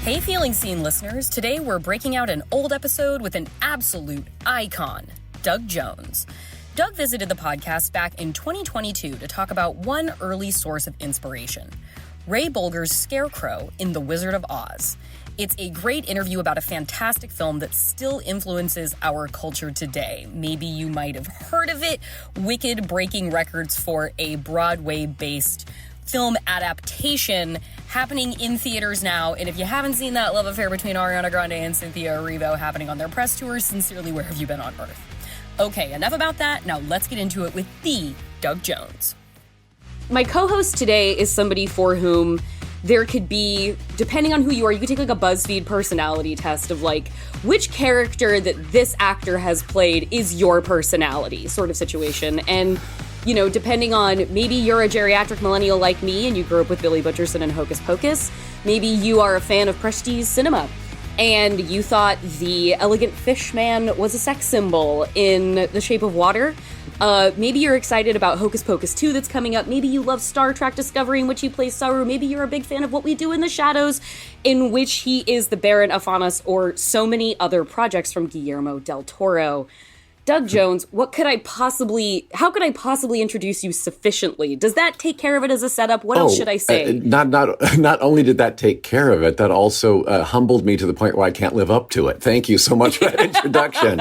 Hey Feeling Scene listeners, today we're breaking out an old episode with an absolute icon, Doug Jones. Doug visited the podcast back in 2022 to talk about one early source of inspiration, Ray Bolger's Scarecrow in The Wizard of Oz. It's a great interview about a fantastic film that still influences our culture today. Maybe you might have heard of it, Wicked breaking records for a Broadway-based film adaptation happening in theaters now. And if you haven't seen that love affair between Ariana Grande and Cynthia Erivo happening on their press tour, sincerely, where have you been on Earth? Okay, enough about that. Now let's get into it with the Doug Jones. My co-host today is somebody for whom there could be, depending on who you are, you could take like a BuzzFeed personality test of like, which character that this actor has played is your personality sort of situation. And you know, depending on, maybe you're a geriatric millennial like me and you grew up with Billy Butcherson and Hocus Pocus. Maybe you are a fan of prestige cinema and you thought the elegant fish man was a sex symbol in The Shape of Water. Maybe you're excited about Hocus Pocus 2 that's coming up. Maybe you love Star Trek Discovery, in which he plays Saru. Maybe you're a big fan of What We Do in the Shadows, in which he is the Baron Afanas, or so many other projects from Guillermo del Toro. Doug Jones, how could I possibly introduce you sufficiently? Does that take care of it as a setup? What else should I say? Not only did that take care of it, that also humbled me to the point where I can't live up to it. Thank you so much for that introduction.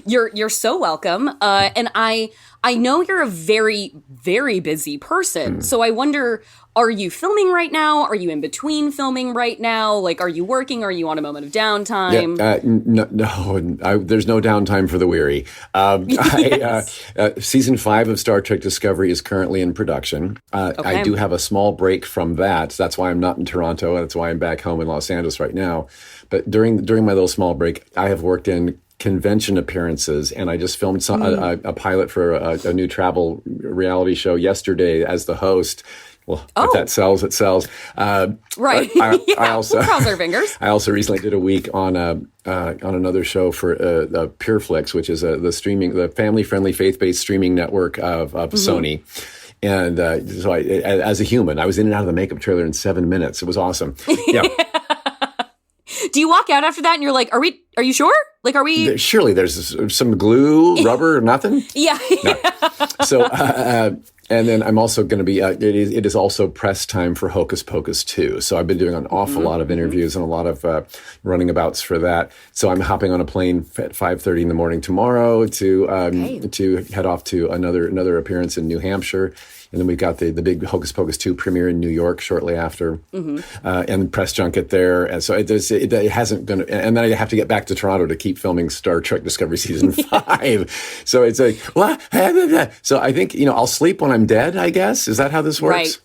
You're so welcome. And I know you're a very, very busy person. So I wonder, are you filming right now? Are you in between filming right now? Like, are you working? Are you on a moment of downtime? No, there's no downtime for the weary. Yes. Season 5 of Star Trek Discovery is currently in production. Okay. I do have a small break from that. That's why I'm not in Toronto. That's why I'm back home in Los Angeles right now. But during my little small break, I have worked in convention appearances, and I just filmed a pilot for a new travel reality show yesterday as the host. Well, if that sells, it sells. Right. I also we'll cross our fingers. I also recently did a week on another show for PureFlix, which is the family-friendly, faith-based streaming network of Sony. And so as a human, I was in and out of the makeup trailer in 7 minutes. It was awesome. Yeah. Do you walk out after that and you're like, are you sure? Like, are we? Surely there's some glue, rubber, nothing? Yeah. No. So, and then I'm also going to be, it is also press time for Hocus Pocus 2. So I've been doing an awful lot of interviews and a lot of running abouts for that. So I'm hopping on a plane at 5:30 in the morning tomorrow to head off to another appearance in New Hampshire. And then we've got the big Hocus Pocus 2 premiere in New York shortly after, and press junket there. And so it hasn't been, and then I have to get back to Toronto to keep filming Star Trek Discovery Season 5. So it's like, what? So I think, I'll sleep when I'm dead, I guess. Is that how this works?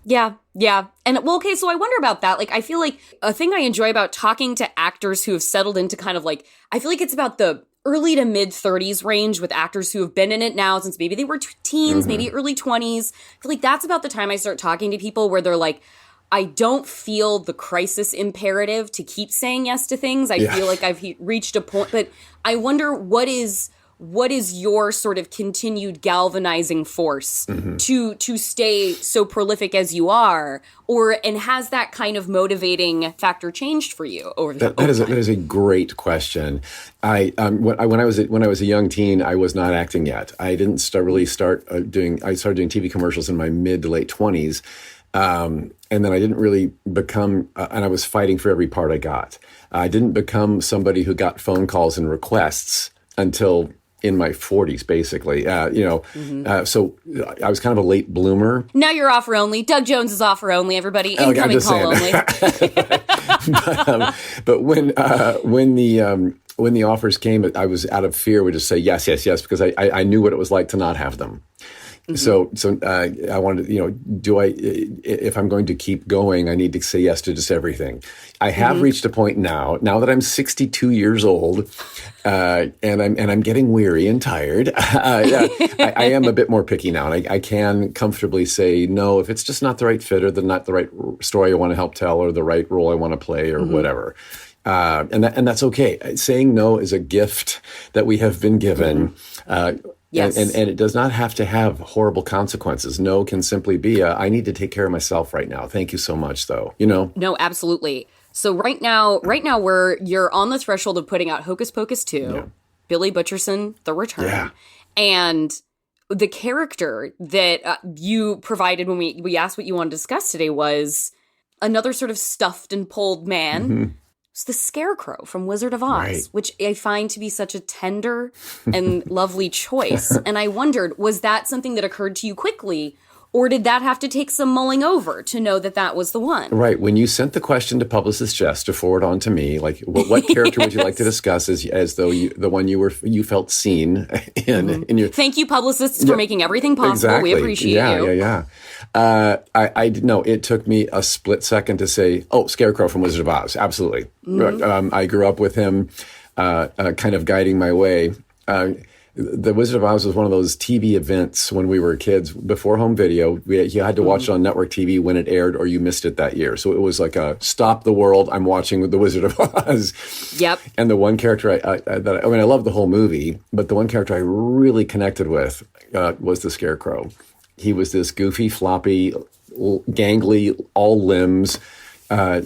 Right. Yeah. And okay, so I wonder about that. Like, I feel like a thing I enjoy about talking to actors who have settled into kind of like, I feel like it's about the early to mid 30s range with actors who have been in it now since maybe they were teens, maybe early 20s. I feel like that's about the time I start talking to people where they're like, I don't feel the crisis imperative to keep saying yes to things. I feel like I've reached a point, but I wonder what is your sort of continued galvanizing force to stay so prolific as you are, and has that kind of motivating factor changed for you over the that is a great question. When I was a young teen, I was not acting yet. I didn't start doing. I started doing TV commercials in my mid to late 20s, and then I didn't really become. And I was fighting for every part I got. I didn't become somebody who got phone calls and requests until in my 40s, basically. So I was kind of a late bloomer. Now you're offer only. Doug Jones is offer only, everybody. Incoming call only. But when the offers came, I was out of fear, would just say yes, because I knew what it was like to not have them. So I wanted, if I'm going to keep going, I need to say yes to just everything. I have reached a point now that I'm 62 years old, and I'm getting weary and tired. I am a bit more picky now, and I can comfortably say no if it's just not the right fit or not the right story I want to help tell or the right role I want to play or whatever. And that's okay. Saying no is a gift that we have been given. Yes. And it does not have to have horrible consequences. No can simply be I need to take care of myself right now. Thank you so much, though. No, absolutely. So right now you're on the threshold of putting out Hocus Pocus 2, Billy Butcherson, The Return. Yeah. And the character that you provided when we asked what you want to discuss today was another sort of stuffed and pulled man. It's the Scarecrow from Wizard of Oz, which I find to be such a tender and lovely choice. And I wondered, was that something that occurred to you quickly, or did that have to take some mulling over to know that that was the one? Right. When you sent the question to publicist Jess to forward on to me, like, what character would you like to discuss as though the one you felt seen in your... Thank you, publicists, for making everything possible. Exactly. We appreciate you. Yeah. It took me a split second to say, Scarecrow from Wizard of Oz. Absolutely. I grew up with him kind of guiding my way. The Wizard of Oz was one of those TV events when we were kids before home video. You had to watch it on network TV when it aired, or you missed it that year. So it was like a stop the world. I'm watching the Wizard of Oz. Yep. And the one character I love the whole movie, but the one character I really connected with was the Scarecrow. He was this goofy, floppy, gangly, all limbs,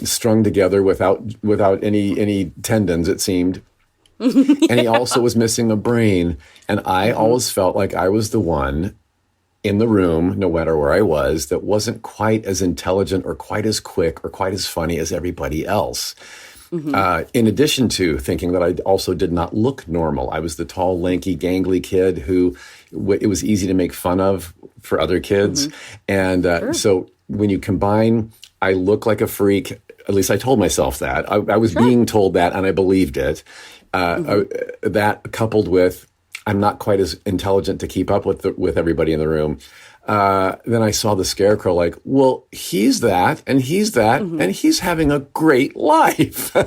strung together without any tendons, it seemed. And he also was missing a brain. And I always felt like I was the one in the room, no matter where I was, that wasn't quite as intelligent or quite as quick or quite as funny as everybody else. In addition to thinking that I also did not look normal. I was the tall, lanky, gangly kid who it was easy to make fun of for other kids. And so when you combine, I look like a freak, at least I told myself that. I was being told that, and I believed it. That coupled with I'm not quite as intelligent to keep up with everybody in the room. Then I saw the Scarecrow like, well, he's that, and he's that, and he's having a great life. Are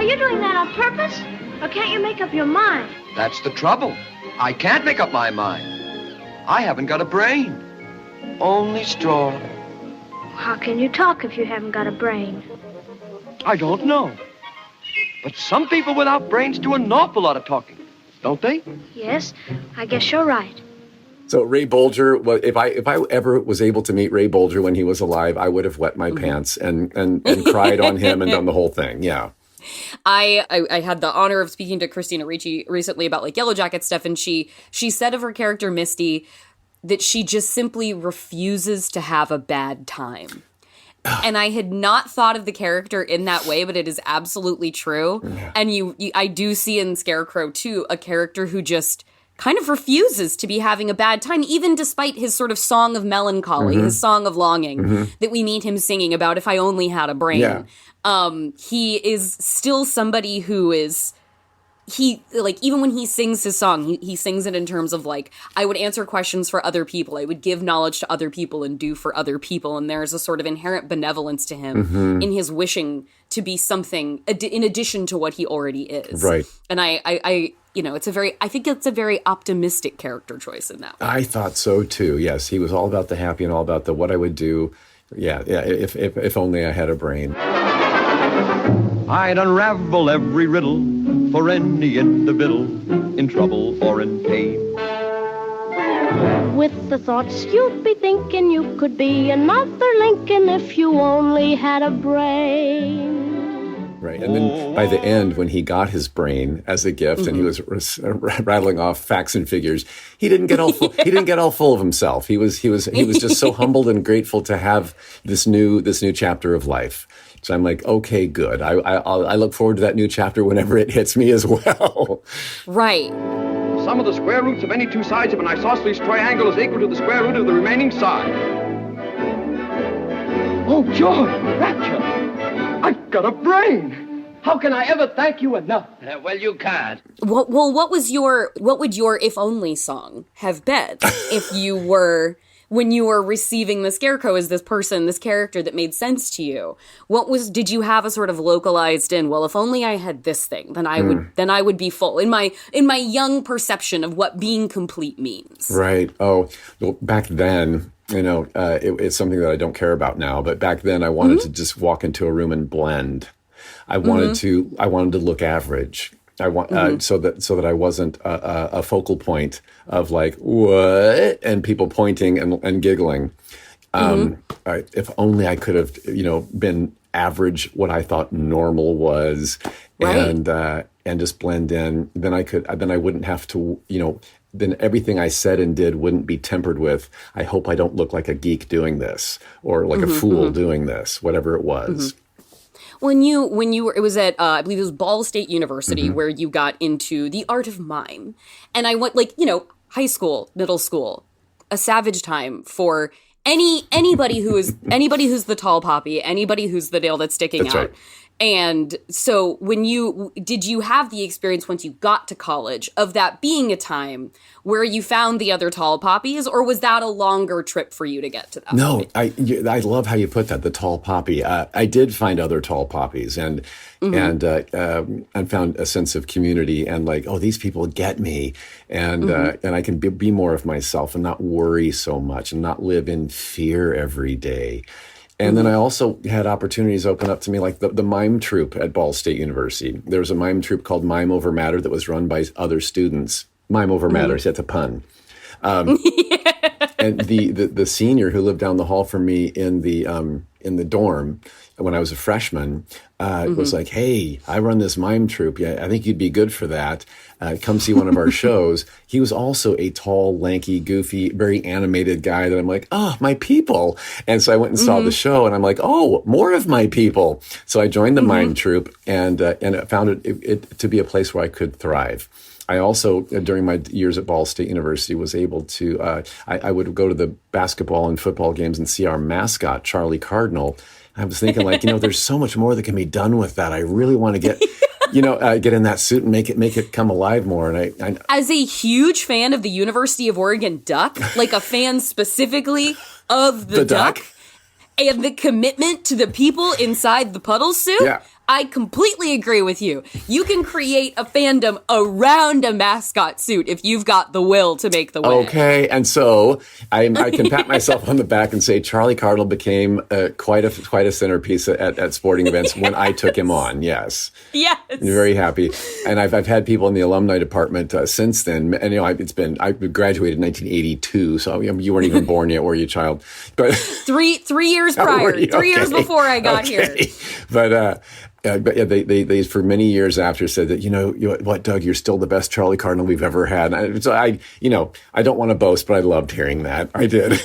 you doing that on purpose? Or can't you make up your mind? That's the trouble. I can't make up my mind. I haven't got a brain. Only straw. How can you talk if you haven't got a brain? I don't know. But some people without brains do an awful lot of talking, don't they? Yes, I guess you're right. So Ray Bolger, well, if I ever was able to meet Ray Bolger when he was alive, I would have wet my pants and cried on him and done the whole thing. Yeah. I had the honor of speaking to Christina Ricci recently about like Yellow Jacket stuff, and she said of her character Misty that she just simply refuses to have a bad time. And I had not thought of the character in that way, but it is absolutely true. Yeah. And I do see in Scarecrow, too, a character who just kind of refuses to be having a bad time, even despite his sort of song of melancholy, his song of longing that we meet him singing about if I only had a brain. Yeah. He is still somebody who is... even when he sings his song, he sings it in terms of like, I would answer questions for other people. I would give knowledge to other people and do for other people. And there's a sort of inherent benevolence to him in his wishing to be something in addition to what he already is. Right. And I think it's a very optimistic character choice in that way. I thought so too. Yes. He was all about the happy and all about the what I would do. Yeah. If only I had a brain. I'd unravel every riddle for any individual in trouble or in pain. With the thoughts you'd be thinking you could be another Lincoln if you only had a brain. Right, and then by the end, when he got his brain as a gift, and he was rattling off facts and figures, he didn't get all full, he didn't get all full of himself. He was just so humbled and grateful to have this new chapter of life. So I'm like, okay, good. I look forward to that new chapter whenever it hits me as well. Right. Sum of the square roots of any two sides of an isosceles triangle is equal to the square root of the remaining side. Oh, joy, rapture! I've got a brain! How can I ever thank you enough? Well, you can't. What would your if only song have been if you were... When you were receiving the Scarecrow as this character that made sense to you, did you have a sort of localized well, if only I had this thing, then I would be full in my young perception of what being complete means. Right. Oh, well, back then, it's something that I don't care about now, but back then I wanted to just walk into a room and blend. I wanted to look average. I want so that I wasn't a focal point of like what and people pointing and giggling. If only I could have, been average, what I thought normal was, and just blend in. Then I wouldn't have to, then everything I said and did wouldn't be tempered with, I hope I don't look like a geek doing this or like a fool doing this, whatever it was. When you were, it was at, I believe it was Ball State University where you got into the art of mime. And I went high school, middle school, a savage time for anybody who's the tall poppy, anybody who's the nail that's sticking That's out. right. And so did you have the experience once you got to college of that being a time where you found the other tall poppies, or was that a longer trip for you to get to that point? I love how you put that, the tall poppy. I did find other tall poppies and found a sense of community and like, oh, these people get me. And I can be more of myself and not worry so much and not live in fear every day. And then I also had opportunities open up to me, like the mime troupe at Ball State University. There was a mime troupe called Mime Over Matter that was run by other students. Mime Over Matter, that's a pun. And the senior who lived down the hall from me in the dorm when I was a freshman was like, hey, I run this mime troupe. Yeah, I think you'd be good for that. Come see one of our shows. He was also a tall, lanky, goofy, very animated guy that I'm like, oh, my people. And so I went and saw the show and I'm like, oh, more of my people. So I joined the mime troupe and found it to be a place where I could thrive. I also, during my years at Ball State University, was able to, I would go to the basketball and football games and see our mascot, Charlie Cardinal. I was thinking like, there's so much more that can be done with that. I really want to get, get in that suit and make it come alive more. And I as a huge fan of the University of Oregon Duck, like a fan specifically of the duck and the commitment to the people inside the puddle suit. Yeah. I completely agree with you. You can create a fandom around a mascot suit if you've got the will to make the way. Okay, and so I can pat myself on the back and say Charlie Cardinal became quite a centerpiece at sporting events when I took him on. Yes, yes, I'm very happy. And I've had people in the alumni department since then. And I graduated in 1982, so you weren't even born yet, were you, child? But 3 years prior, 3 years before I got here. But yeah, they for many years after said that, what, Doug, you're still the best Charlie Cardinal we've ever had. So I don't want to boast, but I loved hearing that. I did.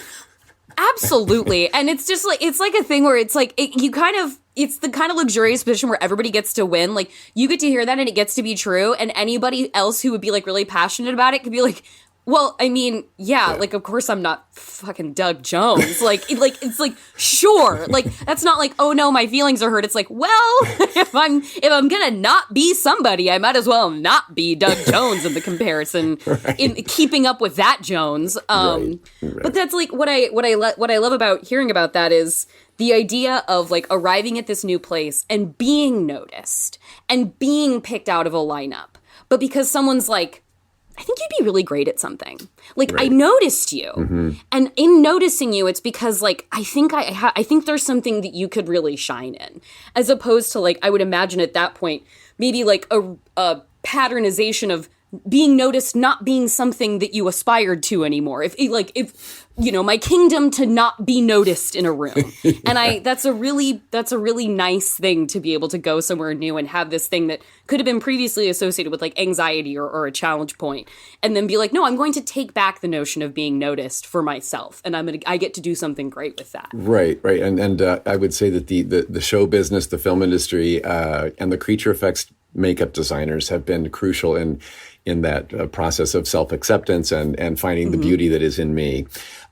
Absolutely. And it's just like, it's like a thing where it's like, it's the kind of luxurious position where everybody gets to win. Like, you get to hear that and it gets to be true. And anybody else who would be like really passionate about it could be like, well, I mean, yeah, like, of course I'm not fucking Doug Jones. It's like, sure. Like, that's not like, oh no, my feelings are hurt. It's like, well, if I'm gonna not be somebody, I might as well not be Doug Jones in the comparison, in keeping up with that Jones. Right. But that's like what I love about hearing about that is the idea of like arriving at this new place and being noticed and being picked out of a lineup. But because someone's like, I think you'd be really great at something. Like, right. I noticed you. And in noticing you, it's because, like, I think there's something that you could really shine in. As opposed to, like, I would imagine at that point, maybe, like, a patternization of being noticed not being something that you aspired to anymore. If my kingdom to not be noticed in a room. And that's a really nice thing to be able to go somewhere new and have this thing that could have been previously associated with like anxiety or a challenge point, and then be like, no, I'm going to take back the notion of being noticed for myself, and I get to do something great with that. Right. And I would say that the show business, the film industry, and the creature effects makeup designers have been crucial in that process of self-acceptance and finding the beauty that is in me.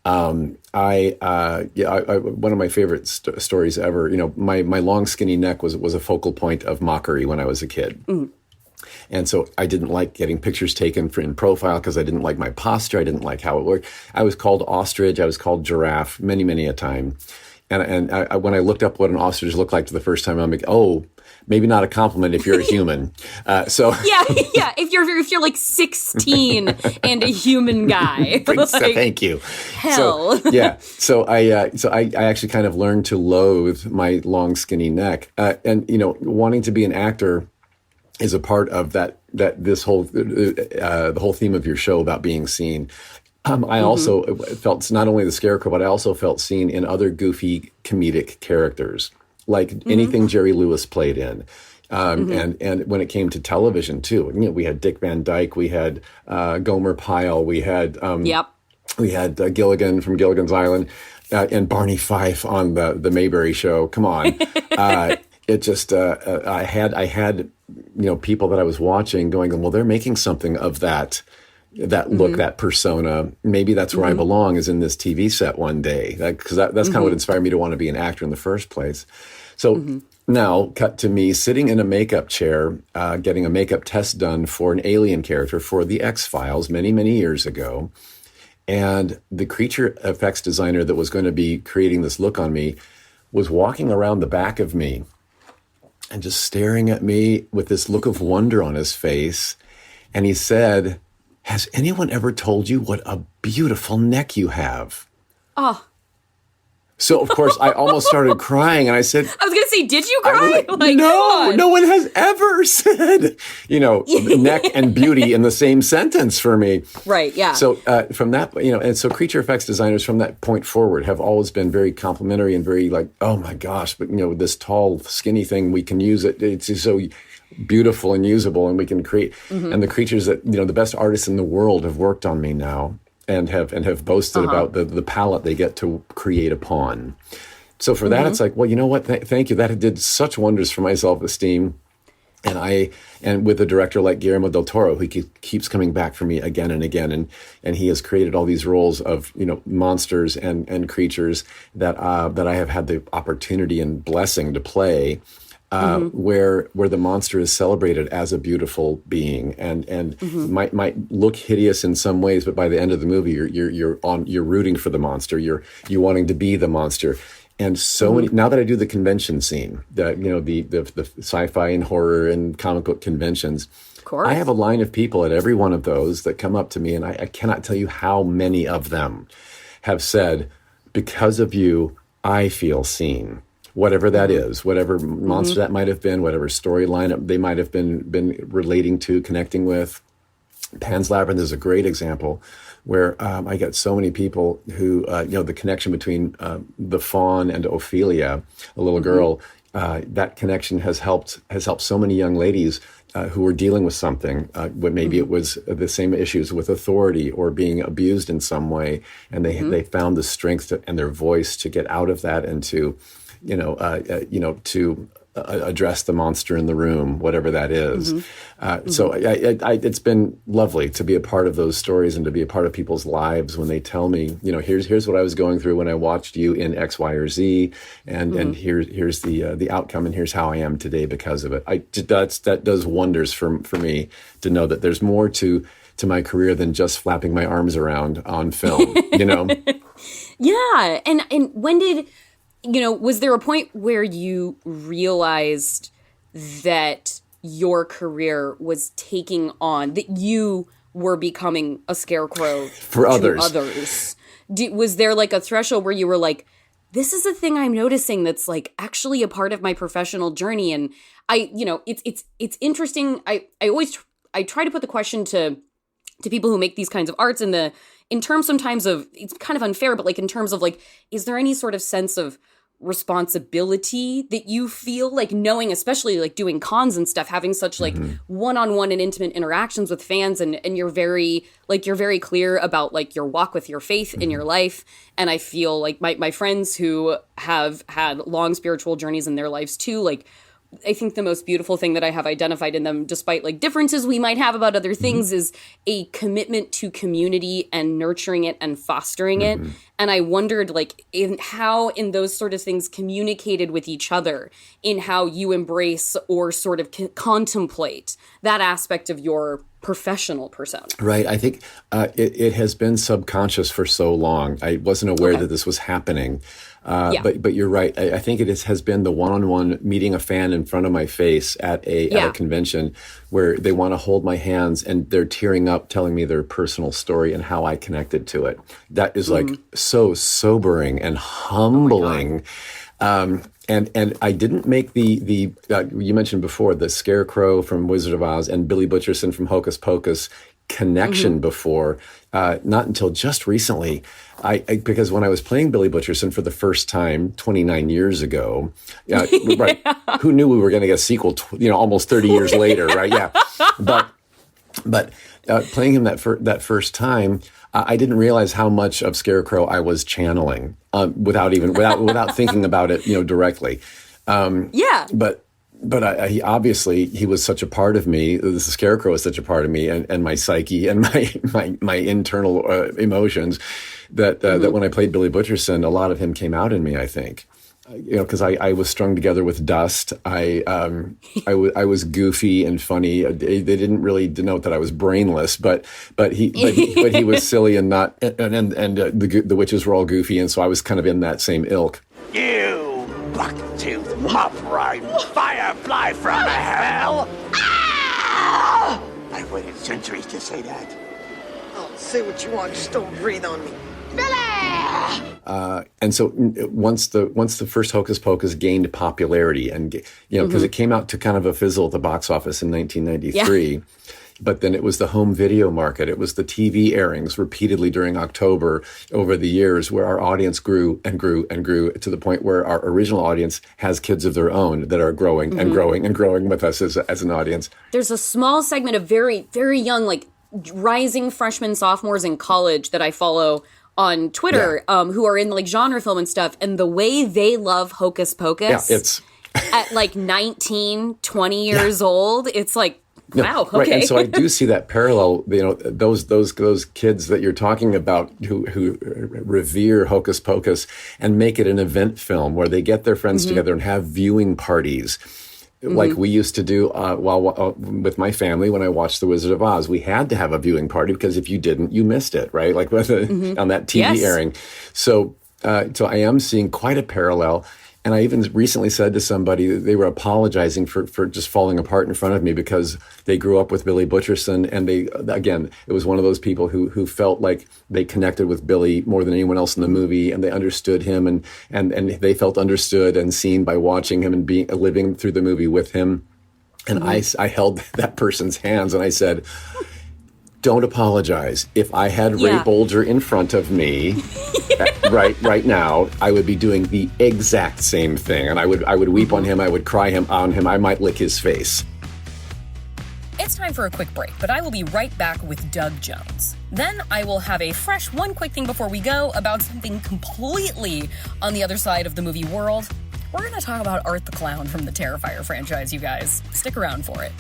One of my favorite stories ever, my long skinny neck was a focal point of mockery when I was a kid. And so I didn't like getting pictures taken in profile because I didn't like my posture. I didn't like how it worked. I was called ostrich. I was called giraffe many, many a time. And when I looked up what an ostrich looked like for the first time, I'm like, oh, maybe not a compliment if you're a human. Yeah. If you're like 16 and a human guy, thank you. Hell. So I actually kind of learned to loathe my long, skinny neck, and wanting to be an actor. is a part of this whole the whole theme of your show about being seen. I also felt not only the Scarecrow, but I also felt seen in other goofy comedic characters, like anything Jerry Lewis played in. And when it came to television too, we had Dick Van Dyke, we had Gomer Pyle, we had Gilligan from Gilligan's Island, and Barney Fife on the Mayberry Show. Come on, it just I had people that I was watching going, well, they're making something of that look, that persona. Maybe that's where I belong, is in this TV set one day. Because that's kind of what inspired me to want to be an actor in the first place. So now cut to me sitting in a makeup chair, getting a makeup test done for an alien character for the X-Files many, many years ago. And the creature effects designer that was going to be creating this look on me was walking around the back of me and just staring at me with this look of wonder on his face. And he said, "Has anyone ever told you what a beautiful neck you have?" Oh. So, of course, I almost started crying, and I said... I was going to say, did you cry? No one has ever said, neck and beauty in the same sentence for me. Right, yeah. So from that, and so creature effects designers from that point forward have always been very complimentary and very like, oh my gosh, but, this tall, skinny thing, we can use it. It's so beautiful and usable, and we can create. And the creatures that, the best artists in the world have worked on me now. And have boasted about the palette they get to create upon. So for that, it's like, well, you know what? Thank you. That did such wonders for my self-esteem. And with a director like Guillermo del Toro, who keeps coming back for me again and again, and he has created all these roles of monsters and creatures that I have had the opportunity and blessing to play. Where the monster is celebrated as a beautiful being and might look hideous in some ways, but by the end of the movie, you're rooting for the monster. You're wanting to be the monster. And so many, now that I do the convention scene, the sci-fi and horror and comic book conventions, of course, I have a line of people at every one of those that come up to me, and I cannot tell you how many of them have said, "Because of you, I feel seen." Whatever that is, whatever monster that might have been, whatever storyline they might have been relating to, connecting with. Pan's Labyrinth is a great example where I get so many people who, the connection between the faun and Ophelia, a little girl, that connection has helped so many young ladies who were dealing with something, when maybe it was the same issues with authority or being abused in some way, and they found the strength and their voice to get out of that and to to address the monster in the room, whatever that is. So it's been lovely to be a part of those stories and to be a part of people's lives when they tell me, here's what I was going through when I watched you in X, Y, or Z, and here's the outcome, and here's how I am today because of it. That does wonders for me to know that there's more to my career than just flapping my arms around on film. Yeah, and when did... was there a point where you realized that your career was taking on, that you were becoming a Scarecrow for others? Was there like a threshold where you were like, this is a thing I'm noticing that's like actually a part of my professional journey? And it's interesting. I try to put the question to people who make these kinds of arts in terms sometimes of, it's kind of unfair, but like in terms of like, is there any sort of sense of responsibility that you feel like, knowing, especially like doing cons and stuff, having such like one-on-one and intimate interactions with fans, and you're very clear about like your walk with your faith in your life. And I feel like my friends who have had long spiritual journeys in their lives too, like, I think the most beautiful thing that I have identified in them, despite like differences we might have about other things, is a commitment to community and nurturing it and fostering it. And I wondered like how in those sort of things communicated with each other, in how you embrace or sort of contemplate that aspect of your professional persona. Right. I think it has been subconscious for so long. I wasn't aware that this was happening. But you're right. I think it has been the one-on-one meeting a fan in front of my face at a convention where they want to hold my hands and they're tearing up, telling me their personal story and how I connected to it. That is like so sobering and humbling. And And I didn't make the you mentioned before, the Scarecrow from Wizard of Oz and Billy Butcherson from Hocus Pocus connection before, not until just recently. Because when I was playing Billy Butcherson for the first time 29 years ago, right, who knew we were going to get a sequel, almost 30 years later, right? Yeah. But playing him that first time, I didn't realize how much of Scarecrow I was channeling without thinking about it, directly. But he obviously, he was such a part of me. The Scarecrow is such a part of me, and my psyche and my internal emotions that when I played Billy Butcherson, a lot of him came out in me, I think. Because I was strung together with dust. I was goofy and funny. They didn't really denote that I was brainless, but he was silly and not. And the witches were all goofy, and so I was kind of in that same ilk. You buck-toothed, mop-rimed firefly from hell! Ah! I've waited centuries to say that. Oh, say what you want, just don't breathe on me. And so once the first Hocus Pocus gained popularity, and because it came out to kind of a fizzle at the box office in 1993, but then it was the home video market, it was the TV airings repeatedly during October over the years, where our audience grew and grew and grew to the point where our original audience has kids of their own that are growing and growing and growing with us as an audience. There's a small segment of very, very young, like rising freshmen, sophomores in college that I follow on Twitter, who are in like genre film and stuff, and the way they love Hocus Pocus at like 19, 20 years old, it's like, wow, okay. Right. And so I do see that parallel, those kids that you're talking about who revere Hocus Pocus and make it an event film where they get their friends together and have viewing parties. Like we used to do with my family when I watched The Wizard of Oz. We had to have a viewing party because if you didn't, you missed it, right? Like on that TV airing. So I am seeing quite a parallel. And I even recently said to somebody that they were apologizing for just falling apart in front of me because they grew up with Billy Butcherson. And it was one of those people who felt like they connected with Billy more than anyone else in the movie, and they understood him, and they felt understood and seen by watching him and living through the movie with him. And I held that person's hands and I said, don't apologize. If I had Ray Bolger in front of me right now, I would be doing the exact same thing. And I would weep on him. I would cry on him. I might lick his face. It's time for a quick break, but I will be right back with Doug Jones. Then I will have a fresh one quick thing before we go about something completely on the other side of the movie world. We're going to talk about Art the Clown from the Terrifier franchise, you guys. Stick around for it.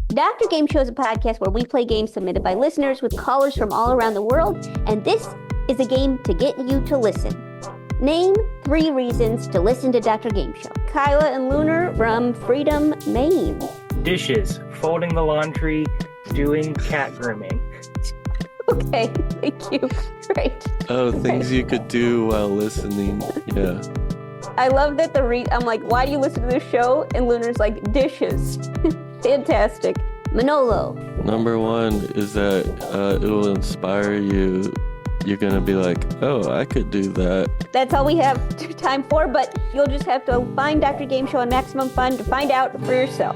Dr. Game Show is a podcast where we play games submitted by listeners with callers from all around the world, and this is a game to get you to listen. Name 3 reasons to listen to Dr. Game Show. Kyla and Lunar from Freedom, Maine. Dishes, folding the laundry, doing cat grooming. Okay, thank you. Great. Oh, things you could do while listening. Yeah. I love that I'm like, why do you listen to this show? And Lunar's like, dishes. Fantastic. Manolo. Number 1 is that it will inspire you. You're going to be like, oh, I could do that. That's all we have time for, but you'll just have to find Dr. Game Show on Maximum Fun to find out for yourself.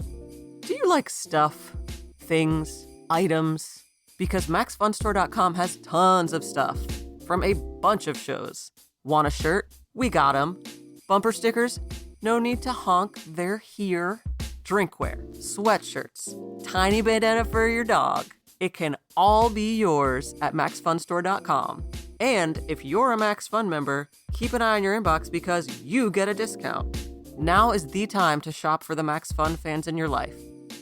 Do you like stuff, things, items? Because MaxFunStore.com has tons of stuff from a bunch of shows. Want a shirt? We got 'em. Bumper stickers? No need to honk, they're here. Drinkware, sweatshirts, tiny bandana for your dog. It can all be yours at MaxFunStore.com. And if you're a Max Fun member, keep an eye on your inbox because you get a discount. Now is the time to shop for the Max Fun fans in your life,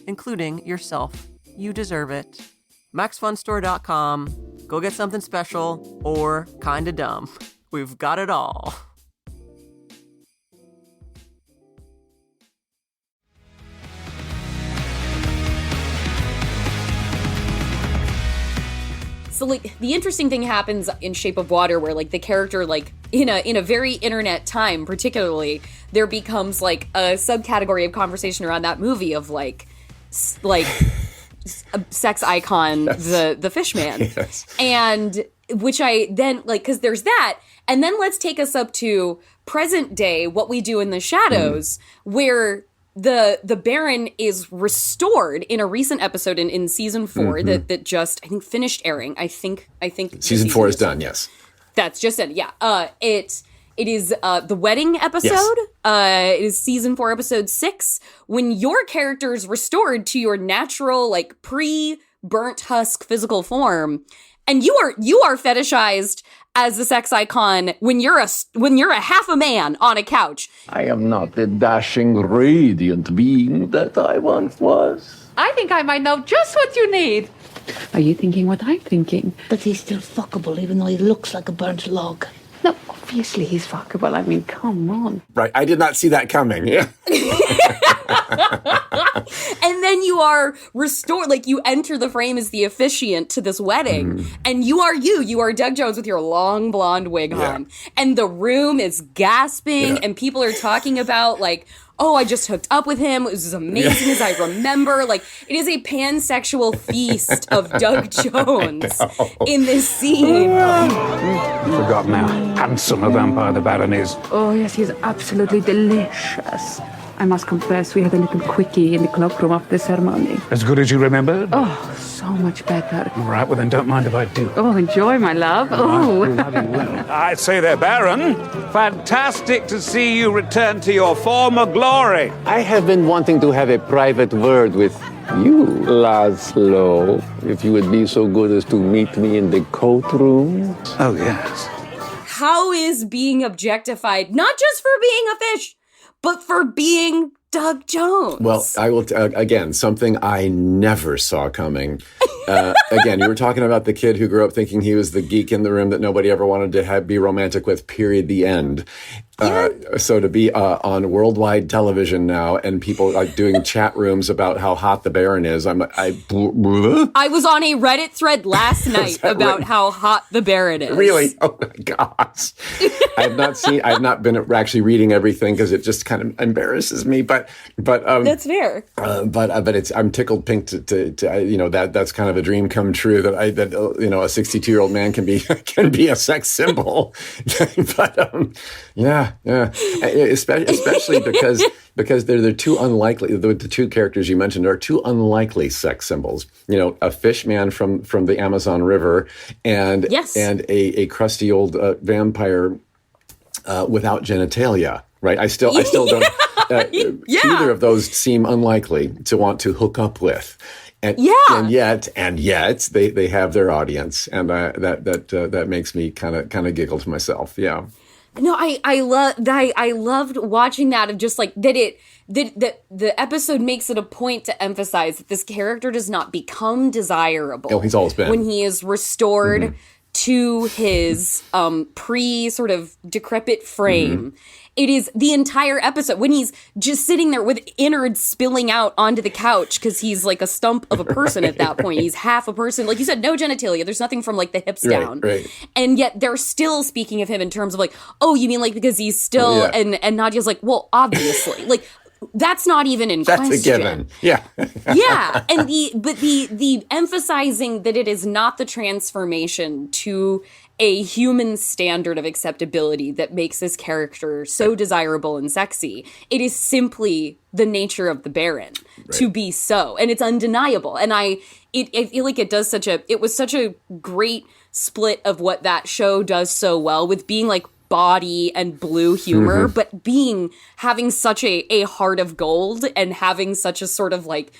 including yourself. You deserve it. MaxFunStore.com. Go get something special or kinda dumb. We've got it all. So, like, the interesting thing happens in Shape of Water where, like, the character, like, in a very internet time, particularly, there becomes like a subcategory of conversation around that movie of like a sex icon, the Fishman, and which I then like because there's that, and then let's take us up to present day, What We Do in the Shadows, where the Baron is restored in a recent episode in season 4 that just I think finished airing. I think season 4 is done. Yes, that's just it. Yeah, it is the wedding episode. Yes. It is season 4, episode 6, when your character is restored to your natural, like pre-burnt husk physical form, and you are fetishized as a sex icon when you're a half a man on a couch. I am not the dashing, radiant being that I once was. I think I might know just what you need. Are you thinking what I'm thinking? That he's still fuckable even though he looks like a burnt log. No, obviously he's fuckable. I mean, come on. Right. I did not see that coming. Yeah. And then you are restored, like you enter the frame as the officiant to this wedding, and you are Doug Jones with your long blonde wig on, and the room is gasping, and people are talking about like, oh, I just hooked up with him. It was as amazing as I remember. Like, it is a pansexual feast of Doug Jones in this scene. Forgotten how handsome a vampire the Baron is. Oh, yes, he's absolutely delicious. I must confess, we had a little quickie in the cloakroom after the ceremony. As good as you remembered? Oh, so much better. All right, well then don't mind if I do. Oh, enjoy, my love. Oh. I say there, Baron. Fantastic to see you return to your former glory. I have been wanting to have a private word with you, Laszlo. If you would be so good as to meet me in the coat room. Oh, yes. How is being objectified, not just for being a fish, but for being Doug Jones? Well, I will, again, something I never saw coming. Again, you were talking about the kid who grew up thinking he was the geek in the room that nobody ever wanted to be romantic with, period, the end. So to be on worldwide television now and people like doing chat rooms about how hot the Baron is, I was on a Reddit thread last night about how hot the Baron is. Really? Oh my gosh. I've not been actually reading everything because it just kind of embarrasses me, but that's fair. But I'm tickled pink to that's kind of a dream come true that a 62-year-old man can be a sex symbol. But yeah, especially because they're too unlikely. The two characters you mentioned are two unlikely sex symbols. You know, a fish man from the Amazon River, and a crusty old vampire without genitalia. Right? I still don't. Either of those seem unlikely to want to hook up with. And yet they have their audience, and that makes me kind of giggle to myself. Yeah. No, I loved watching that, of just like that the episode makes it a point to emphasize that this character does not become desirable. Oh, he's always been. When he is restored to his pre sort of decrepit frame. It is the entire episode when he's just sitting there with innards spilling out onto the couch because he's like a stump of a person at that point. He's half a person. Like you said, no genitalia. There's nothing from like the hips down. Right. And yet they're still speaking of him in terms of like, oh, you mean like because he's still, and Nadia's like, well, obviously. Like, that's not even in question. That's a given. Yeah. Yeah. And the emphasizing that it is not the transformation to a human standard of acceptability that makes this character so desirable and sexy. It is simply the nature of the Baron to be so. And it's undeniable. And I feel like it was such a great split of what that show does so well, with being like body and blue humor, but having such a heart of gold and having such a sort of like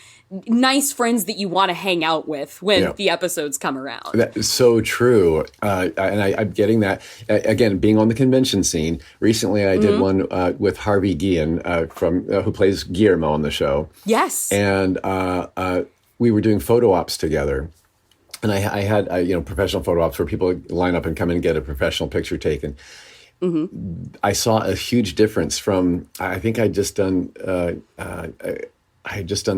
nice friends that you want to hang out with when the episodes come around. That is so true. And I'm getting that. Again, being on the convention scene, recently I did one with Harvey Guillen who plays Guillermo on the show. Yes. And we were doing photo ops together. And I had professional photo ops where people line up and come in and get a professional picture taken. I saw a huge difference from, I think I had just done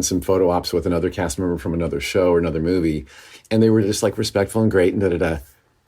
some photo ops with another cast member from another show or another movie, and they were just like respectful and great and da-da-da.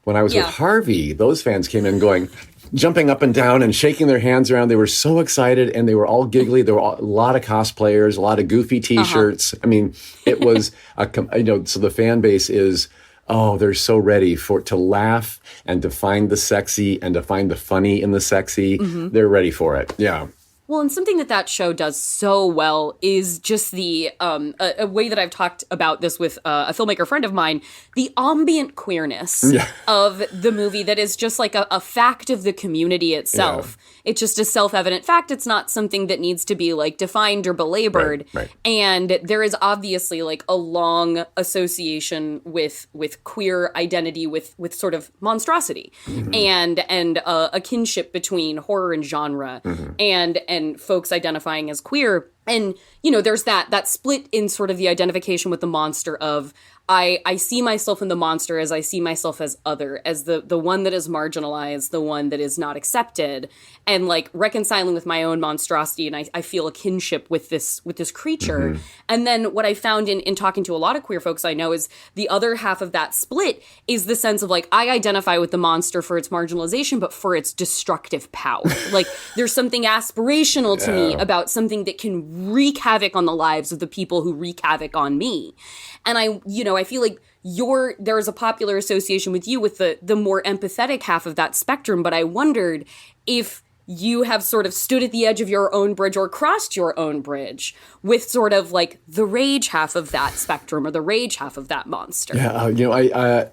When I was with Harvey, those fans came in jumping up and down and shaking their hands around. They were so excited, and they were all giggly. There were a lot of cosplayers, a lot of goofy T-shirts. I mean, it was so the fan base is, they're so ready to laugh and to find the sexy and to find the funny in the sexy. They're ready for it. Yeah. Well, and something that show does so well is just the a way that I've talked about this with a filmmaker friend of mine, the ambient queerness of the movie that is just like a fact of the community itself. Yeah. It's just a self-evident fact. It's not something that needs to be like defined or belabored. Right. And there is obviously like a long association with queer identity, with sort of monstrosity and a kinship between horror and genre and folks identifying as queer. And, there's that split in sort of the identification with the monster of I see myself in the monster as I see myself as other, as the one that is marginalized, the one that is not accepted, and like reconciling with my own monstrosity. And I feel a kinship with this creature. And then what I found in talking to a lot of queer folks I know is the other half of that split is the sense of like, I identify with the monster for its marginalization, but for its destructive power. Like there's something aspirational to me about something that can wreak havoc on the lives of the people who wreak havoc on me. And I feel like there is a popular association with you with the more empathetic half of that spectrum, but I wondered if you have sort of stood at the edge of your own bridge or crossed your own bridge with sort of like the rage half of that spectrum or the rage half of that monster. Yeah, I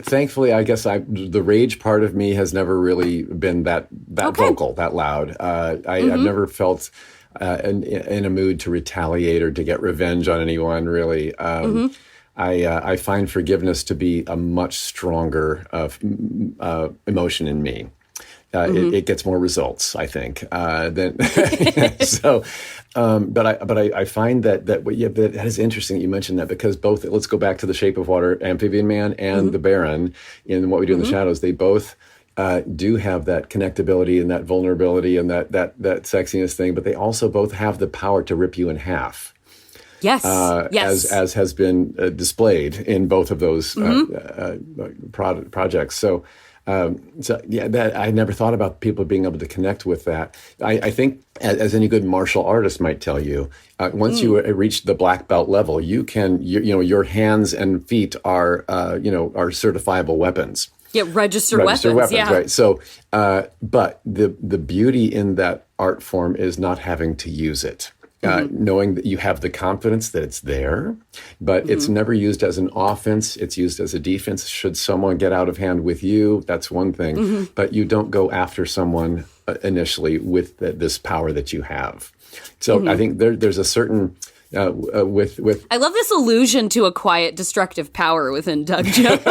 thankfully, I guess the rage part of me has never really been that vocal, that loud. I've never felt in a mood to retaliate or to get revenge on anyone, really. I find forgiveness to be a much stronger emotion in me. It gets more results, I think. So, but I find that is interesting that you mentioned that, because both, let's go back to The Shape of Water, Amphibian Man and The Baron in What We Do in the Shadows, they both do have that connectability and that vulnerability and that sexiness thing, but they also both have the power to rip you in half. Yes. As has been displayed in both of those projects. So that I never thought about people being able to connect with that. I think, as any good martial artist might tell you, once you reach the black belt level, you can, your hands and feet are certifiable weapons. Yeah, registered weapons. Yeah. Right. So, but the beauty in that art form is not having to use it. Knowing that you have the confidence that it's there, but it's never used as an offense. It's used as a defense. Should someone get out of hand with you, that's one thing. But you don't go after someone initially with this power that you have. So I think there's a certain... with I love this allusion to a quiet destructive power within Doug Jones.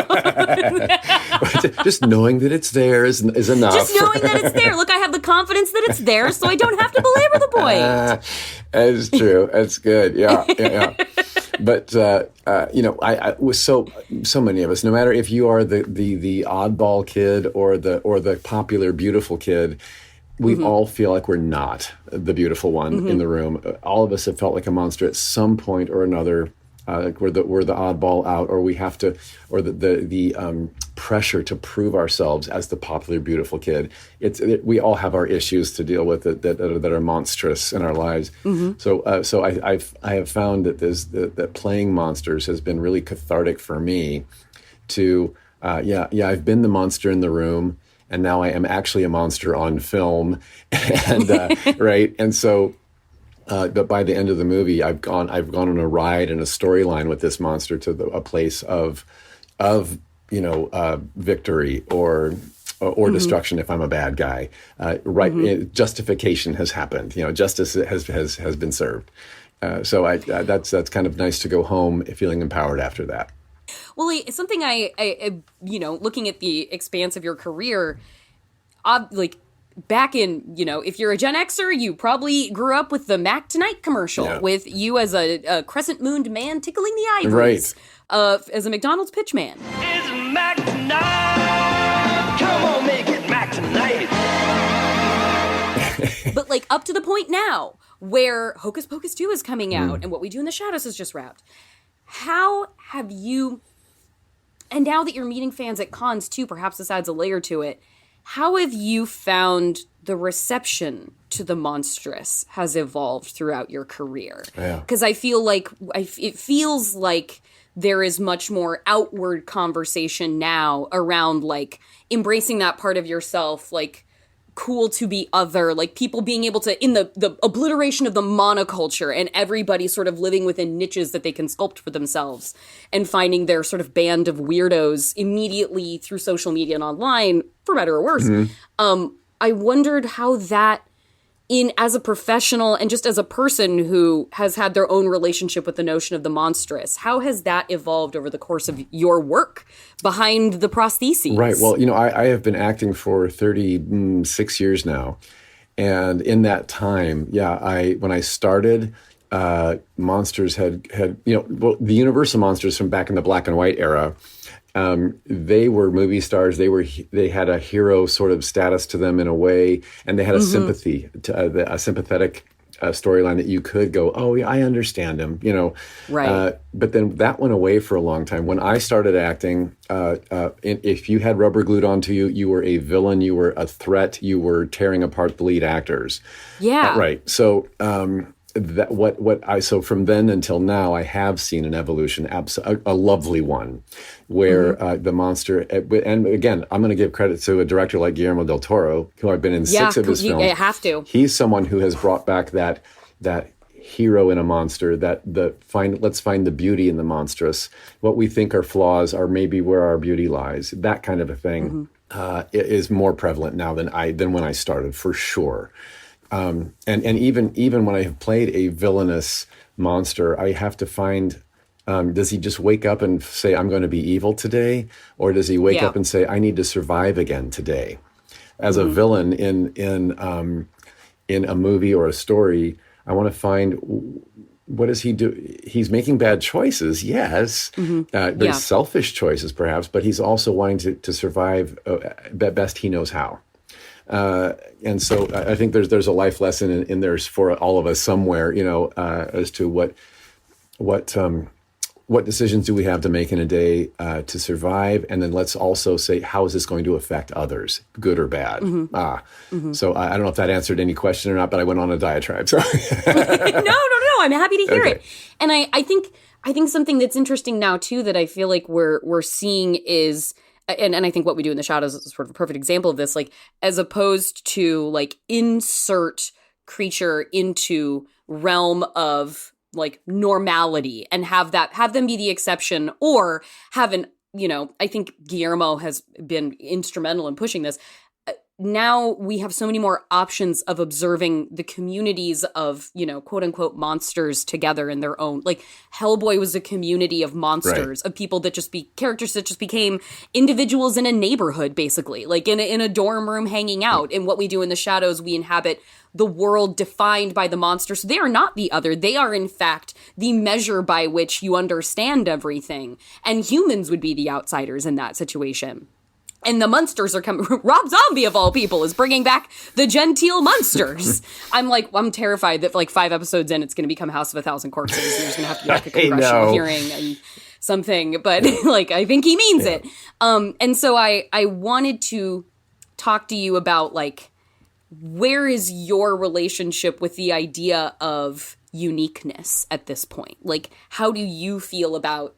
Just knowing that it's there is enough. Just knowing that it's there. Look, I have the confidence that it's there, so I don't have to belabor the point. That's true. That's good. Yeah. But I was so many of us. No matter if you are the oddball kid or the popular beautiful kid, we all feel like we're not the beautiful one in the room. All of us have felt like a monster at some point or another. Like we're the oddball out, or we have to, or the pressure to prove ourselves as the popular beautiful kid. We all have our issues to deal with that are monstrous in our lives. So I have found that that playing monsters has been really cathartic for me. I've been the monster in the room. And now I am actually a monster on film, and right. And so, but by the end of the movie, I've gone on a ride and a storyline with this monster to a place of victory or destruction if I'm a bad guy. Justification has happened. Justice has been served. So that's kind of nice to go home feeling empowered after that. Well, it's something I looking at the expanse of your career, like back in, if you're a Gen Xer, you probably grew up with the Mac Tonight commercial with you as a crescent-mooned man tickling the ivories, as a McDonald's pitchman. It's Mac Tonight. Come on, make it Mac Tonight. But like up to the point now where Hocus Pocus 2 is coming out and What We Do in the Shadows is just wrapped. How have you And now that you're meeting fans at cons too, perhaps this adds a layer to it. How have you found the reception to the monstrous has evolved throughout your career? Because I feel like it feels like there is much more outward conversation now around like embracing that part of yourself, like cool to be other, like people being able to, in the obliteration of the monoculture and everybody sort of living within niches that they can sculpt for themselves and finding their sort of band of weirdos immediately through social media and online, for better or worse. I wondered how that, as a professional and just as a person who has had their own relationship with the notion of the monstrous, how has that evolved over the course of your work behind the prostheses? Right. Well, I have been acting for 36 years now. And in that time, when I started, monsters had the Universal monsters from back in the black and white era. They were movie stars. They had a hero sort of status to them in a way, and they had a a sympathetic storyline that you could go, oh yeah, I understand him, Right. But then that went away for a long time. When I started acting, if you had rubber glued onto you, you were a villain, you were a threat, you were tearing apart the lead actors. Yeah. Right. So. So from then until now, I have seen an evolution, a lovely one, where the monster, and again, I'm going to give credit to a director like Guillermo del Toro, who I've been in 6 of his films. Yeah, have to. He's someone who has brought back that hero in a monster, let's find the beauty in the monstrous. What we think are flaws are maybe where our beauty lies. That kind of a thing is more prevalent now than when I started, for sure. And even when I have played a villainous monster, I have to find, does he just wake up and say, I'm going to be evil today? Or does he wake up and say, I need to survive again today? As a villain in a movie or a story, I want to find, what does he do? He's making bad choices, yes, very selfish choices perhaps, but he's also wanting to survive best he knows how. And so I think there's a life lesson in there for all of us somewhere, as to what decisions do we have to make in a day to survive, and then let's also say, how is this going to affect others, good or bad? So I don't know if that answered any question or not, but I went on a diatribe. So No, I'm happy to hear it. And I think something that's interesting now too that I feel like we're seeing is. And I think what we do in the shadows is sort of a perfect example of this, like, as opposed to like insert creature into realm of like normality and have them be the exception, or I think Guillermo has been instrumental in pushing this. Now we have so many more options of observing the communities of, quote unquote monsters together in their own. Like Hellboy was a community of monsters, of people that characters that just became individuals in a neighborhood, basically, like in a dorm room hanging out. And what we do in the shadows, we inhabit the world defined by the monsters. So they are not the other. They are, in fact, the measure by which you understand everything. And humans would be the outsiders in that situation. And the monsters are coming. Rob Zombie, of all people, is bringing back the genteel monsters. I'm terrified that like 5 episodes in, it's going to become House of 1,000 Corpses. And there's going to have to be like a congressional hearing and something. But like, I think he means it. And so I wanted to talk to you about like, where is your relationship with the idea of uniqueness at this point? Like, how do you feel about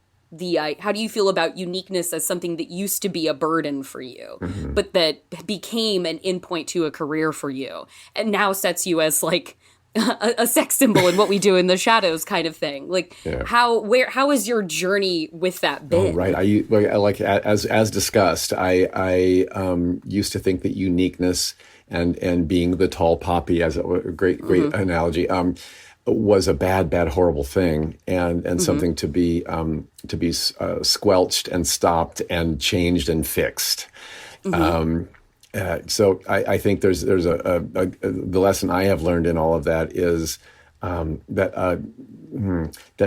uniqueness as something that used to be a burden for you, but that became an endpoint to a career for you, and now sets you as like a sex symbol in what we do in the shadows kind of thing? Like, how has your journey with that been? Oh, right. As discussed, I used to think that uniqueness and being the tall poppy, as a great analogy, was a bad, horrible thing, and something to be squelched and stopped and changed and fixed. So I think there's the lesson I have learned in all of that is that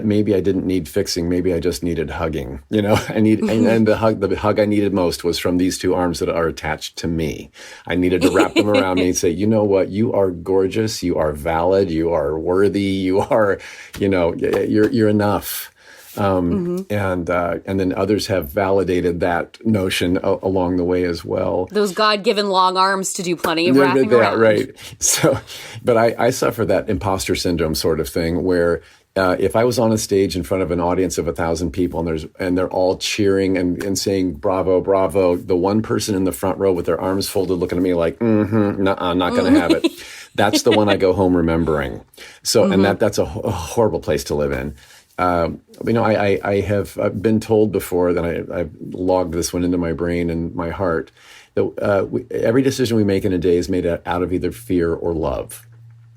maybe I didn't need fixing, maybe I just needed hugging. And the hug I needed most was from these 2 arms that are attached to me. I needed to wrap them around me and say, you know what, you are gorgeous, you are valid, you are worthy, you are, you're enough. And then others have validated that notion along the way as well. Those God-given long arms to do plenty of wrapping around. Right. So, but I suffer that imposter syndrome sort of thing where if I was on a stage in front of an audience of 1,000 people and they're all cheering and saying bravo, bravo, the one person in the front row with their arms folded looking at me like, I'm not going to have it. That's the one I go home remembering. So, and that's a horrible place to live in. I have been told before that I've logged this one into my brain and my heart that every decision we make in a day is made out of either fear or love.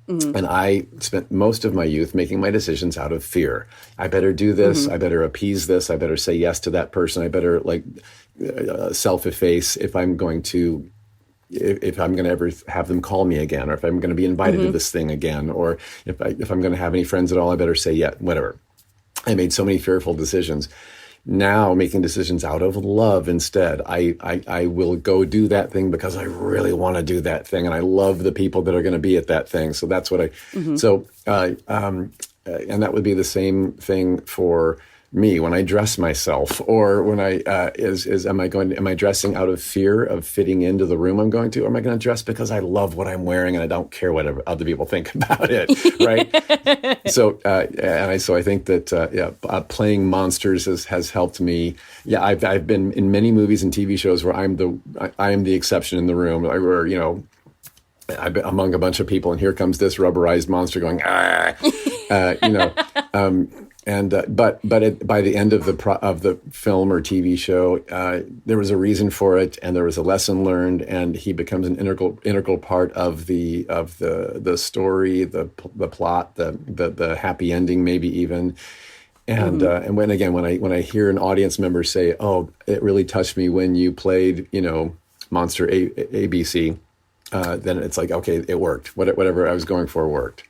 And I spent most of my youth making my decisions out of fear. I better do this. I better appease this. I better say yes to that person. I better self-efface if I'm going to ever have them call me again, or if I'm going to be invited to this thing again, or if I'm going to have any friends at all, I better say yeah, whatever. I made so many fearful decisions. Now making decisions out of love instead. I will go do that thing because I really want to do that thing, and I love the people that are going to be at that thing. So that's what and that would be the same thing for me when I dress myself, or when am I dressing out of fear of fitting into the room I'm going to, or am I going to dress because I love what I'm wearing and I don't care what other people think about it, right? So I think that playing monsters has helped me. Yeah, I've been in many movies and TV shows where I am the exception in the room, where I've been among a bunch of people, and here comes this rubberized monster going But by the end of the film or TV show, there was a reason for it, and there was a lesson learned, and he becomes an integral part of the story, the plot, the happy ending, maybe even. And when I hear an audience member say, "Oh, it really touched me when you played, Monster ABC," then it's like, okay, it worked. Whatever I was going for worked.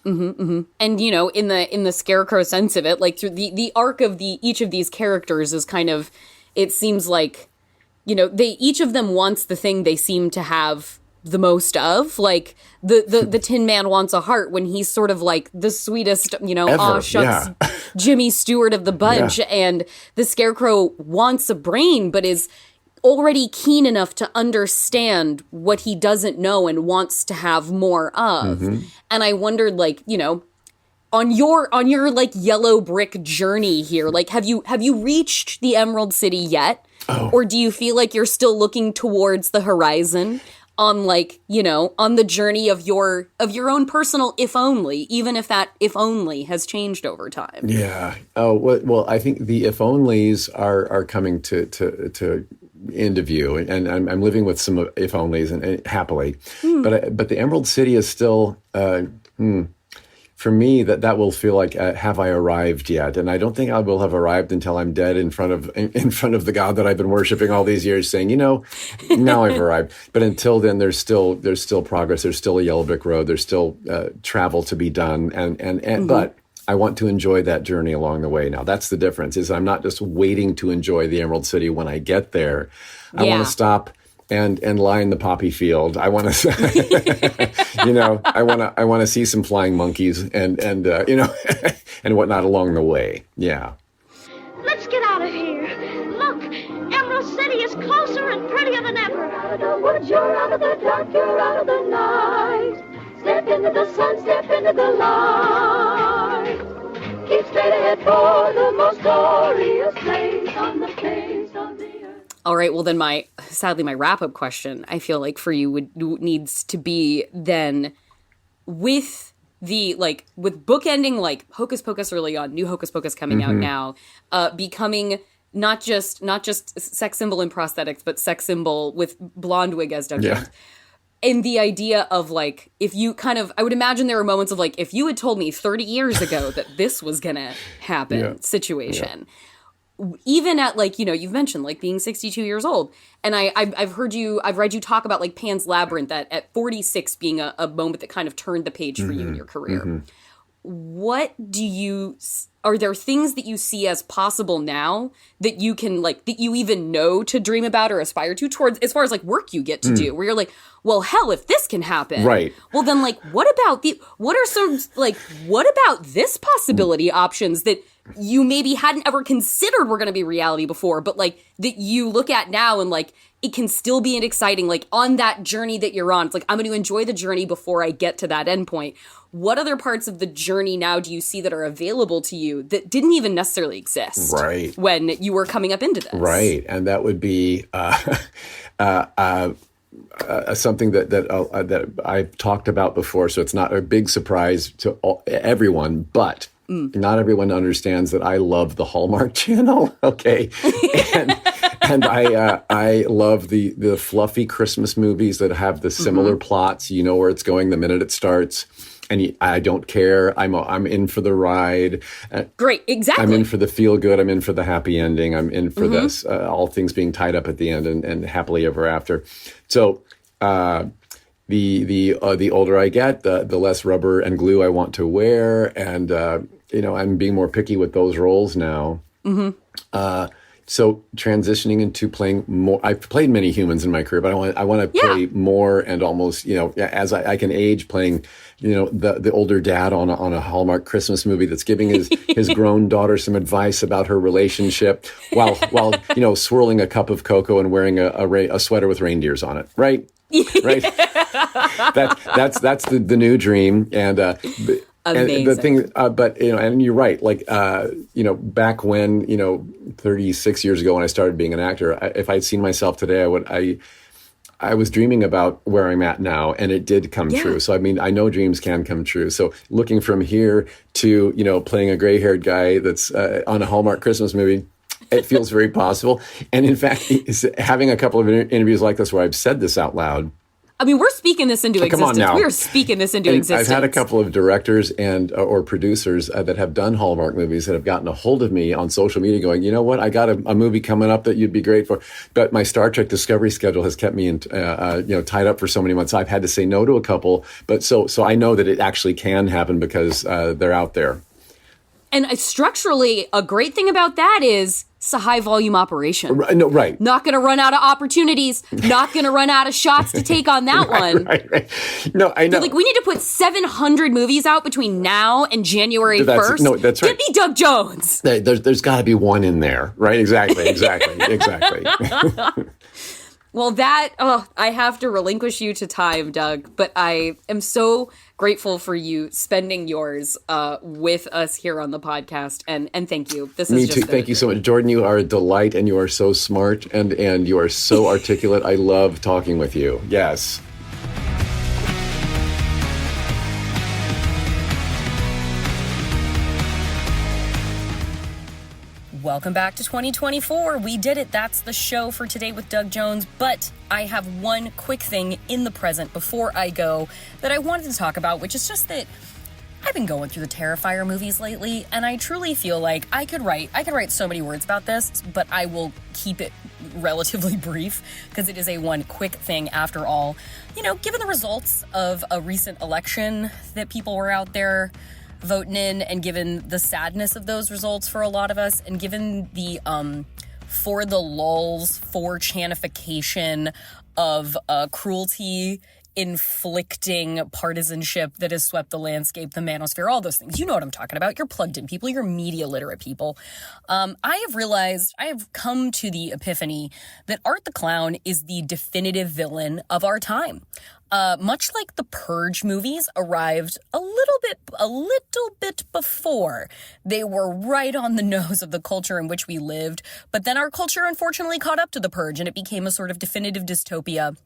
And in the Scarecrow sense of it, like through the arc of each of these characters is kind of, it seems like, each of them wants the thing they seem to have the most of. Like the Tin Man wants a heart when he's sort of like the sweetest, aw shucks, Jimmy Stewart of the bunch, and the Scarecrow wants a brain, but is already keen enough to understand what he doesn't know and wants to have more of. And I wondered, on your like yellow brick journey here, like have you reached the Emerald City yet? Or do you feel like you're still looking towards the horizon on on the journey of your own personal if only, even if that if only has changed over time? Yeah. Oh, well, I think the if onlys are coming to into view, and I'm living with some if onlys and happily, but the Emerald City is still for me that will feel like have I arrived yet? And I don't think I will have arrived until I'm dead in front of the God that I've been worshiping all these years, saying, now I've arrived. But until then, there's still progress. There's still a yellow brick road. There's still travel to be done, and but I want to enjoy that journey along the way. Now, that's the difference, is I'm not just waiting to enjoy the Emerald City when I get there. I want to stop and lie in the poppy field. I want to, I want to see some flying monkeys and and whatnot along the way. Yeah. Let's get out of here. Look, Emerald City is closer and prettier than ever. Out of the woods, you're out of the dark, you're out of the night. Step into the sun, step into the light. Keep straight ahead for the most glorious place on the face of the earth. All right, well then sadly my wrap-up question, I feel like for you needs to be then with with bookending like Hocus Pocus early on, new Hocus Pocus coming out now, becoming not just sex symbol and prosthetics, but sex symbol with blonde wig as Doug Jones. And the idea of like, if you I would imagine there were moments of like, if you had told me 30 years ago that this was gonna happen situation, even at like, you've mentioned like being 62 years old. And I've read you talk about like Pan's Labyrinth at 46 being a moment that kind of turned the page for you in your career. What are there things that you see as possible now that you can like, that you even know to dream about or aspire to towards, as far as like work you get to do, where you're like, well, hell, if this can happen, right? Well, then like, what about this possibility options that you maybe hadn't ever considered were going to be reality before, but like that you look at now and like it can still be exciting, like on that journey that you're on. It's like, I'm going to enjoy the journey before I get to that endpoint. What other parts of the journey now do you see that are available to you that didn't even necessarily exist when you were coming up into this? Right. And that would be something that I've talked about before. So it's not a big surprise to everyone, but not everyone understands that I love the Hallmark Channel. Okay. And I love the fluffy Christmas movies that have the similar plots. You know where it's going the minute it starts. And I don't care. I'm in for the ride. Great, exactly. I'm in for the feel good. I'm in for the happy ending. I'm in for this. All things being tied up at the end and happily ever after. So the older I get, the less rubber and glue I want to wear, and I'm being more picky with those roles now. So transitioning into playing more, I've played many humans in my career, but I want to play more and almost, as I can age, playing, the older dad on a Hallmark Christmas movie that's giving his grown daughter some advice about her relationship while swirling a cup of cocoa and wearing a sweater with reindeers on it, right? Right. That's the new dream. And amazing. And the thing, and you're right. Like, back when, 36 years ago when I started being an actor, if I'd seen myself today, I was dreaming about where I'm at now, and it did come true. So, I mean, I know dreams can come true. So looking from here to, playing a gray-haired guy that's on a Hallmark Christmas movie, it feels very possible. And in fact, having a couple of interviews like this where I've said this out loud, I mean, we're speaking this into existence. Come on now. We are speaking this into existence. I've had a couple of directors and or producers that have done Hallmark movies that have gotten a hold of me on social media going, you know what, I got a movie coming up that you'd be great for. But my Star Trek Discovery schedule has kept me tied up for so many months. I've had to say no to a couple. But so I know that it actually can happen because they're out there. And structurally, a great thing about that is it's a high volume operation. Right. Not going to run out of opportunities. Not going to run out of shots to take on that one. Right. No, I know. Like, we need to put 700 movies out between now and January 1st. No, that's right. Give me Doug Jones. There's got to be one in there, right? Exactly. Well, I have to relinquish you to time, Doug, but I am so grateful for you spending yours with us here on the podcast, and thank you. Me too. Thank you so much. Jordan, you are a delight, and you are so smart, and you are so articulate. I love talking with you. Yes. Welcome back to 2024. We did it. That's the show for today with Doug Jones. But I have one quick thing in the present before I go that I wanted to talk about, which is just that I've been going through the Terrifier movies lately, and I truly feel like I could write so many words about this, but I will keep it relatively brief because it is a one quick thing after all. Given the results of a recent election that people were out there voting in, and given the sadness of those results for a lot of us, and given the for the lulz 4chanification of cruelty inflicting partisanship that has swept the landscape, the manosphere, all those things. You know what I'm talking about. You're plugged in people. You're media literate people. I have come to the epiphany that Art the Clown is the definitive villain of our time. Much like the Purge movies arrived a little bit before. They were right on the nose of the culture in which we lived, but then our culture unfortunately caught up to the Purge, and it became a sort of definitive dystopia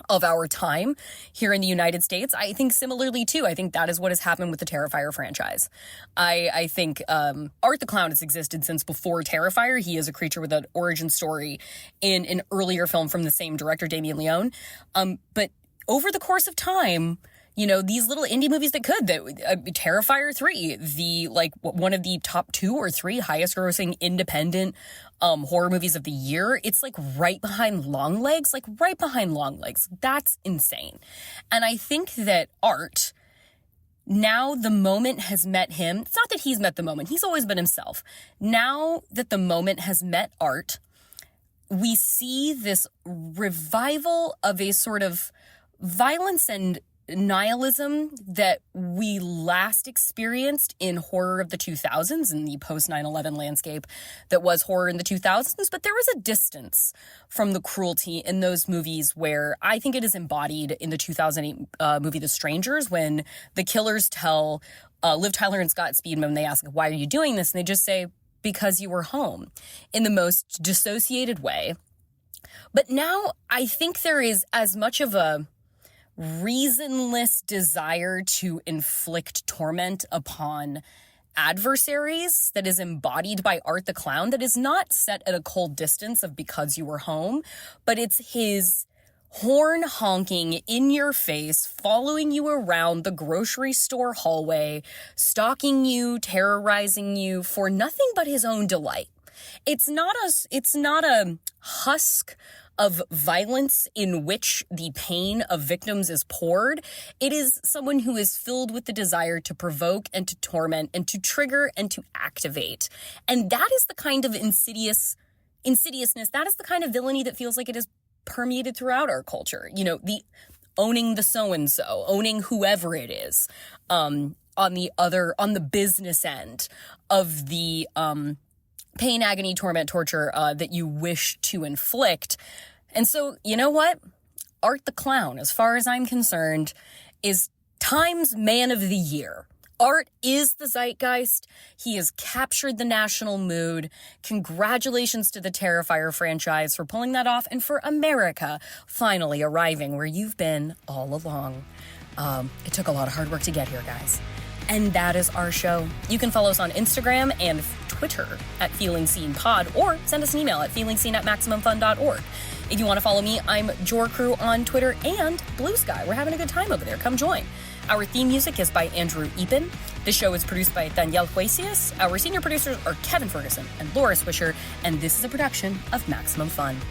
of our time here in the United States. I think similarly too, I think that is what has happened with the Terrifier franchise. I think Art the Clown has existed since before Terrifier. He is a creature with an origin story in an earlier film from the same director, Damien Leone. But over the course of time, these little indie movies Terrifier 3, one of the top 2 or 3 highest grossing independent horror movies of the year. It's right behind Longlegs. That's insane. And I think that Art, now the moment has met him. It's not that he's met the moment. He's always been himself. Now that the moment has met Art, we see this revival of a sort of violence and nihilism that we last experienced in horror of the 2000s, in the post 9/11 landscape that was horror in the 2000s, but there was a distance from the cruelty in those movies where I think it is embodied in the 2008 movie The Strangers, when the killers tell Liv Tyler and Scott Speedman, they ask, why are you doing this? And they just say, because you were home, in the most dissociated way. But now I think there is as much of a reasonless desire to inflict torment upon adversaries that is embodied by Art the Clown, that is not set at a cold distance of because you were home, but it's his horn honking in your face, following you around the grocery store hallway, stalking you, terrorizing you for nothing but his own delight. It's not a husk of violence in which the pain of victims is poured. It is someone who is filled with the desire to provoke and to torment and to trigger and to activate. And that is the kind of insidiousness, that is the kind of villainy that feels like it is permeated throughout our culture. You know, the owning the so-and-so, owning whoever it is, on the business end of the, pain, agony, torment, torture that you wish to inflict. And so, you know what? Art the Clown, as far as I'm concerned, is Time's Man of the Year. Art is the zeitgeist. He has captured the national mood. Congratulations to the Terrifier franchise for pulling that off, and for America finally arriving where you've been all along. It took a lot of hard work to get here, guys. And that is our show. You can follow us on Instagram and Twitter at FeelingSeenPod, or send us an email at feelingseen@MaximumFun.org. If you want to follow me, I'm JorCrew on Twitter and Blue Sky. We're having a good time over there. Come join. Our theme music is by Andrew Epen. The show is produced by Danielle Huesius. Our senior producers are Kevin Ferguson and Laura Swisher, and this is a production of Maximum Fun.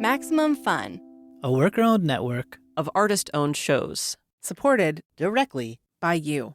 Maximum Fun, a worker-owned network of artist-owned shows. supported directly by you.